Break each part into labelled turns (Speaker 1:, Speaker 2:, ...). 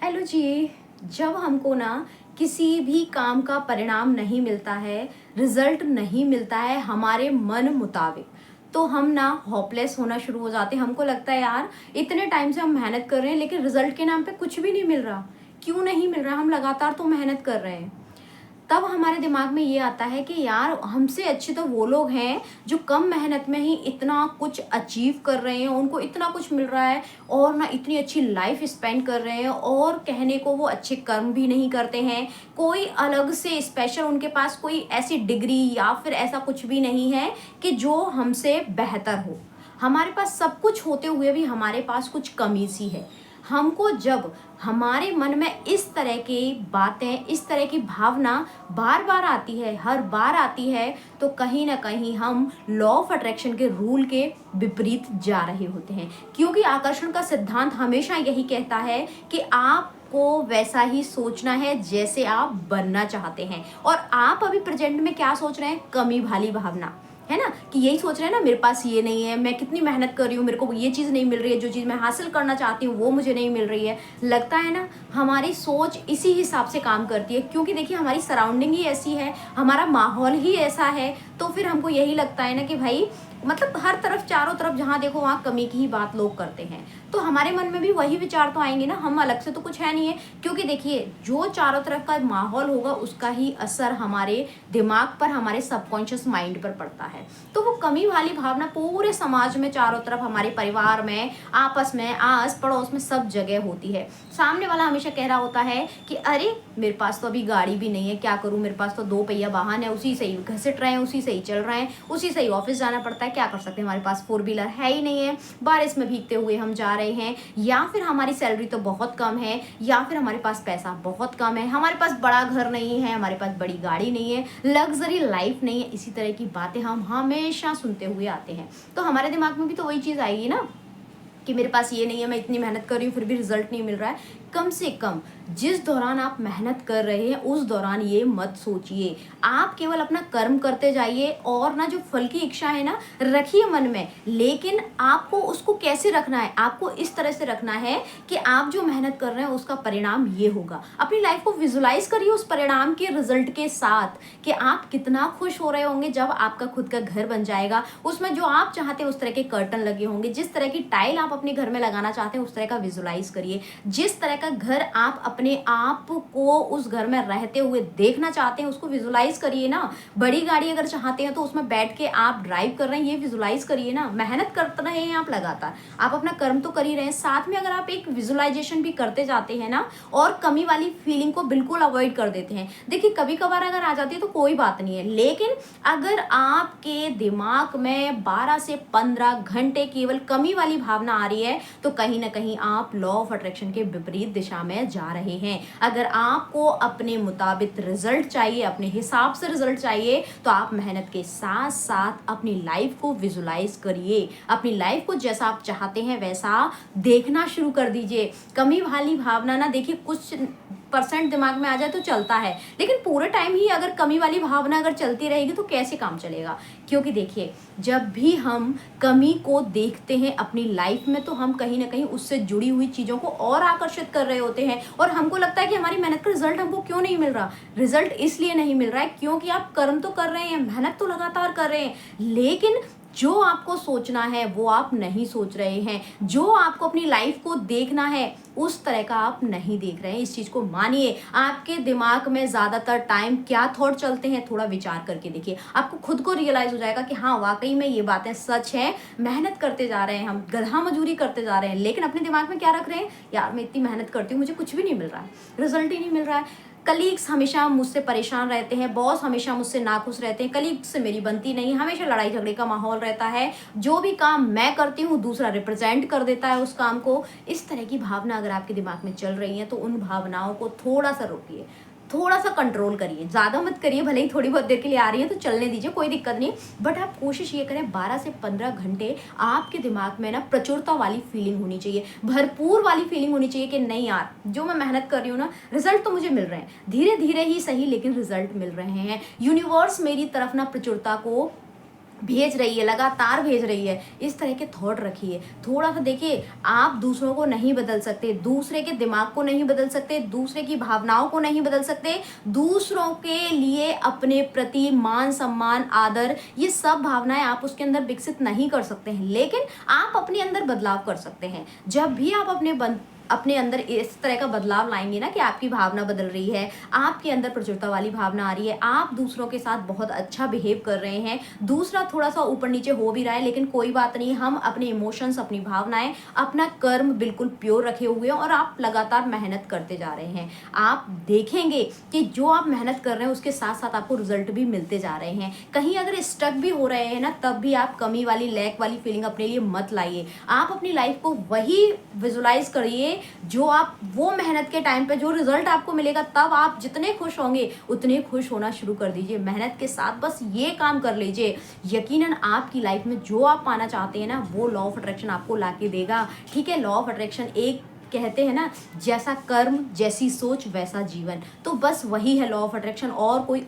Speaker 1: Hello जी। जब हमको ना किसी भी काम का परिणाम नहीं मिलता है, रिजल्ट नहीं मिलता है हमारे मन मुताबिक, तो हम ना होपलेस होना शुरू हो जाते हैं। हमको लगता है यार इतने टाइम से हम मेहनत कर रहे हैं लेकिन रिजल्ट के नाम पे कुछ भी नहीं मिल रहा। क्यों नहीं मिल रहा? हम लगातार तो मेहनत कर रहे हैं। तब हमारे दिमाग में ये आता है कि यार हमसे अच्छे तो वो लोग हैं जो कम मेहनत में ही इतना कुछ अचीव कर रहे हैं, उनको इतना कुछ मिल रहा है और ना इतनी अच्छी लाइफ स्पेंड कर रहे हैं, और कहने को वो अच्छे कर्म भी नहीं करते हैं। कोई अलग से स्पेशल उनके पास कोई ऐसी डिग्री या फिर ऐसा कुछ भी नहीं है कि जो हमसे बेहतर हो। हमारे पास सब कुछ होते हुए भी हमारे पास कुछ कमी सी है। हमको जब हमारे मन में इस तरह की बातें, इस तरह की भावना बार बार आती है, हर बार आती है, तो कहीं ना कहीं हम लॉ ऑफ अट्रैक्शन के रूल के विपरीत जा रहे होते हैं। क्योंकि आकर्षण का सिद्धांत हमेशा यही कहता है कि आपको वैसा ही सोचना है जैसे आप बनना चाहते हैं। और आप अभी प्रेजेंट में क्या सोच रहे हैं? कमी वाली भावना है ना, कि यही सोच रहे हैं ना, मेरे पास ये नहीं है, मैं कितनी मेहनत कर रही हूँ, मेरे को ये चीज़ नहीं मिल रही है, जो चीज़ मैं हासिल करना चाहती हूँ वो मुझे नहीं मिल रही है। लगता है ना, हमारी सोच इसी हिसाब से काम करती है। क्योंकि देखिए हमारी सराउंडिंग ही ऐसी है, हमारा माहौल ही ऐसा है, तो फिर हमको यही लगता है ना कि भाई मतलब हर तरफ, चारों तरफ जहाँ देखो वहाँ कमी की ही बात लोग करते हैं। तो हमारे मन में भी वही विचार तो आएंगे ना, हम अलग से तो कुछ है नहीं है। क्योंकि देखिए जो चारों तरफ का माहौल होगा उसका ही असर हमारे दिमाग पर, हमारे सबकॉन्शियस माइंड पर पड़ता है। तो वो कमी वाली भावना पूरे समाज में, चारों तरफ, हमारे परिवार में, आपस में, आस पड़ोस में, सब जगह होती है। सामने वाला हमेशा कह रहा होता है कि अरे मेरे पास तो अभी गाड़ी भी नहीं है, क्या करूं, मेरे पास तो 2 पहिया वाहन है, उसी से ही घसीट रहे हैं, उसी से ही चल रहे हैं, उसी से ही ऑफिस जाना पड़ता है, क्या कर सकते हैं, हमारे पास 4 व्हीलर है ही नहीं है, बारिश में भीगते हुए हम जा रहे हैं, या फिर हमारी सैलरी तो बहुत कम है, या फिर हमारे पास पैसा बहुत कम है, हमारे पास बड़ा घर नहीं है, हमारे पास बड़ी गाड़ी नहीं है, लग्जरी लाइफ नहीं है। इसी तरह की बातें हम हमेशा सुनते हुए आते हैं। तो हमारे दिमाग में भी तो वही चीज़ आएगी ना कि मेरे पास ये नहीं है, मैं इतनी मेहनत कर रही हूँ फिर भी रिजल्ट नहीं मिल रहा है। कम से कम जिस दौरान आप मेहनत कर रहे हैं उस दौरान ये मत सोचिए। आप केवल अपना कर्म करते जाइए और ना जो फल की इच्छा है ना रखिए मन में। लेकिन आपको उसको कैसे रखना है? आपको इस तरह से रखना है कि आप जो मेहनत कर रहे हैं उसका परिणाम ये होगा। अपनी लाइफ को विजुलाइज करिए उस परिणाम के रिजल्ट के साथ कि आप कितना खुश हो रहे होंगे जब आपका खुद का घर बन जाएगा, उसमें जो आप चाहते हैं उस तरह के कर्टन लगे होंगे, जिस तरह की टाइल आप अपने घर में लगाना चाहते हैं उस तरह का विजुलाइज करिए। जिस तरह का घर आप अपने आप को उस घर में रहते हुए देखना चाहते हैं उसको विजुलाइज करिए ना। बड़ी गाड़ी अगर चाहते हैं तो उसमें बैठ के आप ड्राइव कर रहे हैं, ये विजुलाइज करिए ना। मेहनत कर रहे हैं आप लगातार, आप अपना कर्म तो कर ही रहे हैं, साथ में अगर आप एक विजुलाइजेशन भी करते जाते हैं ना और कमी वाली फीलिंग को बिल्कुल अवॉइड कर देते हैं। देखिए कभी कभार अगर आ जाती है तो कोई बात नहीं है, लेकिन अगर आपके दिमाग में 12 से 15 घंटे केवल कमी वाली भावना आ रही है तो कहीं ना कहीं आप लॉ ऑफ अट्रैक्शन के विपरीत दिशा में जा रहे हैं। अगर आपको अपने मुताबिक रिजल्ट चाहिए, अपने हिसाब से रिजल्ट चाहिए, तो आप मेहनत के साथ साथ अपनी लाइफ को विजुलाइज करिए। अपनी लाइफ को जैसा आप चाहते हैं वैसा देखना शुरू कर दीजिए। कमी वाली भावना ना देखिए कुछ परसेंट दिमाग में आ जाए तो चलता है, लेकिन पूरे टाइम ही अगर कमी वाली भावना अगर चलती रहेगी तो कैसे काम चलेगा? क्योंकि देखिए जब भी हम कमी को देखते हैं अपनी लाइफ में तो हम कहीं ना कहीं उससे जुड़ी हुई चीज़ों को और आकर्षित कर रहे होते हैं, और हमको लगता है कि हमारी मेहनत का रिजल्ट हमको क्यों नहीं मिल रहा। रिजल्ट इसलिए नहीं मिल रहा है क्योंकि आप कर्म तो कर रहे हैं, मेहनत तो लगातार कर रहे हैं, लेकिन जो आपको सोचना है वो आप नहीं सोच रहे हैं। जो आपको अपनी लाइफ को देखना है उस तरह का आप नहीं देख रहे हैं। इस चीज़ को मानिए। आपके दिमाग में ज़्यादातर टाइम क्या थॉट चलते हैं, थोड़ा विचार करके देखिए, आपको खुद को रियलाइज़ हो जाएगा कि हाँ वाकई में ये बातें सच हैं। मेहनत करते जा रहे हैं हम, गधा मजूरी करते जा रहे हैं, लेकिन अपने दिमाग में क्या रख रहे हैं? यार मैं इतनी मेहनत करती हूँ, मुझे कुछ भी नहीं मिल रहा है, रिजल्ट ही नहीं मिल रहा है। कलीग्स हमेशा मुझसे परेशान रहते हैं, बॉस हमेशा मुझसे नाखुश रहते हैं, कलीग्स से मेरी बनती नहीं, हमेशा लड़ाई झगड़े का माहौल रहता है, जो भी काम मैं करती हूँ दूसरा रिप्रेजेंट कर देता है उस काम को। इस तरह की भावना अगर आपके दिमाग में चल रही है तो उन भावनाओं को थोड़ा सा रोकिए, थोड़ा सा कंट्रोल करिए। ज़्यादा मत करिए, भले ही थोड़ी बहुत देर के लिए आ रही है तो चलने दीजिए, कोई दिक्कत नहीं, बट आप कोशिश ये करें 12 से 15 घंटे आपके दिमाग में ना प्रचुरता वाली फीलिंग होनी चाहिए, भरपूर वाली फीलिंग होनी चाहिए कि नहीं यार जो मैं मेहनत कर रही हूँ ना रिजल्ट तो मुझे मिल रहे हैं, धीरे धीरे ही सही लेकिन रिजल्ट मिल रहे हैं। यूनिवर्स मेरी तरफ ना प्रचुरता को भेज रही है, लगातार भेज रही है, इस तरह के थॉट रखिए। थोड़ा सा देखिए, आप दूसरों को नहीं बदल सकते, दूसरे के दिमाग को नहीं बदल सकते, दूसरे की भावनाओं को नहीं बदल सकते, दूसरों के लिए अपने प्रति मान सम्मान आदर ये सब भावनाएं आप उसके अंदर विकसित नहीं कर सकते हैं, लेकिन आप अपने अंदर बदलाव कर सकते हैं। जब भी आप अपने अंदर इस तरह का बदलाव लाएंगे ना कि आपकी भावना बदल रही है, आपके अंदर प्रचुरता वाली भावना आ रही है, आप दूसरों के साथ बहुत अच्छा बिहेव कर रहे हैं, दूसरा थोड़ा सा ऊपर नीचे हो भी रहा है, लेकिन कोई बात नहीं, हम अपने इमोशंस, अपनी भावनाएं, अपना कर्म बिल्कुल प्योर रखे हुए हैं और आप लगातार मेहनत करते जा रहे हैं। आप देखेंगे कि जो आप मेहनत कर रहे हैं उसके साथ साथ आपको रिजल्ट भी मिलते जा रहे हैं। कहीं अगर स्टक भी हो रहे हैं ना, तब भी आप कमी वाली, लैक वाली फीलिंग अपने लिए मत लाइए। आप अपनी लाइफ को वही विजुलाइज करिए जो आप वो मेहनत के टाइम पे जो रिजल्ट आपको मिलेगा, तब आप जितने खुश होंगे उतने खुश होना शुरू कर दीजिए। मेहनत के साथ बस ये काम कर लीजिए, यकीनन आपकी लाइफ में जो आप पाना चाहते हैं ना, वो लॉ ऑफ अट्रैक्शन आपको लाके देगा। ठीक है, लॉ ऑफ अट्रैक्शन एक कहते हैं ना, जैसा कर्म जैसी सोच वैसा जीवन, तो बस वही है लॉ ऑफ अट्रैक्शन। और कोई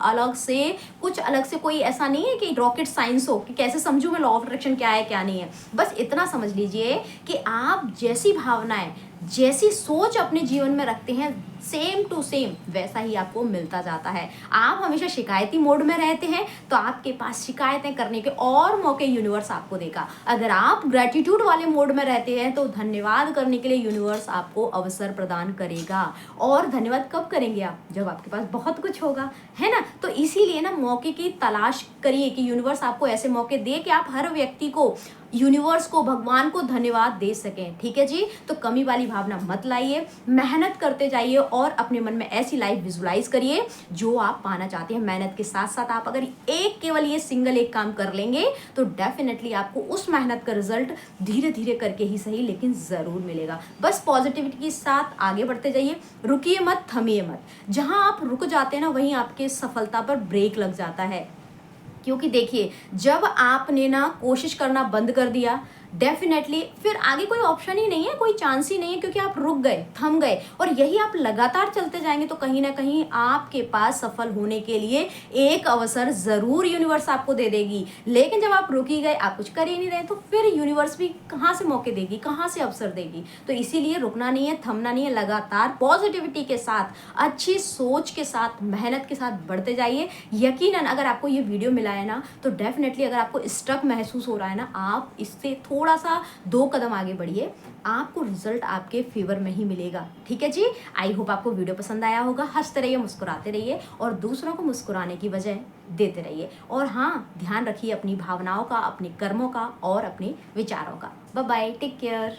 Speaker 1: कुछ अलग से कोई ऐसा नहीं है कि रॉकेट साइंस हो कि कैसे समझूं मैं लॉ ऑफ अट्रैक्शन क्या है क्या नहीं है। बस इतना समझ लीजिए कि आप जैसी भावनाएं, जैसी सोच अपने जीवन में रखते हैं, सेम टू सेम वैसा ही आपको मिलता जाता है। आप हमेशा शिकायती मोड में रहते हैं तो आपके पास शिकायतें करने के और मौके यूनिवर्स आपको देगा। अगर आप ग्रेटिट्यूड वाले मोड में रहते हैं तो धन्यवाद करने के लिए यूनिवर्स आपको अवसर प्रदान करेगा। और धन्यवाद कब करेंगे आप? जब आपके पास बहुत कुछ होगा, है ना। तो इसीलिए ना मौके की तलाश करिए कि यूनिवर्स आपको ऐसे मौके दे कि आप हर व्यक्ति को, यूनिवर्स को, भगवान को धन्यवाद दे सकें। ठीक है जी, तो कमी वाली भावना मत लाइए, मेहनत करते जाइए और अपने मन में ऐसी लाइफ विजुलाइज करिए जो आप पाना चाहते हैं। मेहनत के साथ साथ आप अगर केवल ये सिंगल एक काम कर लेंगे तो डेफिनेटली आपको उस मेहनत का रिजल्ट धीरे धीरे करके ही सही, लेकिन जरूर मिलेगा। बस पॉजिटिविटी के साथ आगे बढ़ते जाइए, रुकिए मत, थमिए मत। जहां आप रुक जाते हैं ना, वहीं आपके सफलता पर ब्रेक लग जाता है। क्योंकि देखिए, जब आपने ना कोशिश करना बंद कर दिया, डेफिनेटली फिर आगे कोई ऑप्शन ही नहीं है, कोई चांस ही नहीं है, क्योंकि आप रुक गए, थम गए। और यही आप लगातार चलते जाएंगे तो कहीं ना कहीं आपके पास सफल होने के लिए एक अवसर जरूर यूनिवर्स आपको दे देगी। लेकिन जब आप रुक ही गए, आप कुछ कर ही नहीं रहे, तो फिर यूनिवर्स भी कहाँ से मौके देगी, कहाँ से अवसर देगी। तो इसीलिए रुकना नहीं है, थमना नहीं है, लगातार पॉजिटिविटी के साथ, अच्छी सोच के साथ, मेहनत के साथ बढ़ते जाइए। यकीनन अगर आपको ये वीडियो मिला है ना, तो डेफिनेटली अगर आपको स्टक महसूस हो रहा है ना, आप इससे थोड़ा सा 2 कदम आगे बढ़िए, आपको रिजल्ट आपके फेवर में ही मिलेगा। ठीक है जी, आई होप आपको वीडियो पसंद आया होगा। हंसते रहिए, मुस्कुराते रहिए और दूसरों को मुस्कुराने की वजह देते रहिए। और हाँ, ध्यान रखिए अपनी भावनाओं का, अपने कर्मों का और अपने विचारों का। Bye bye, take care.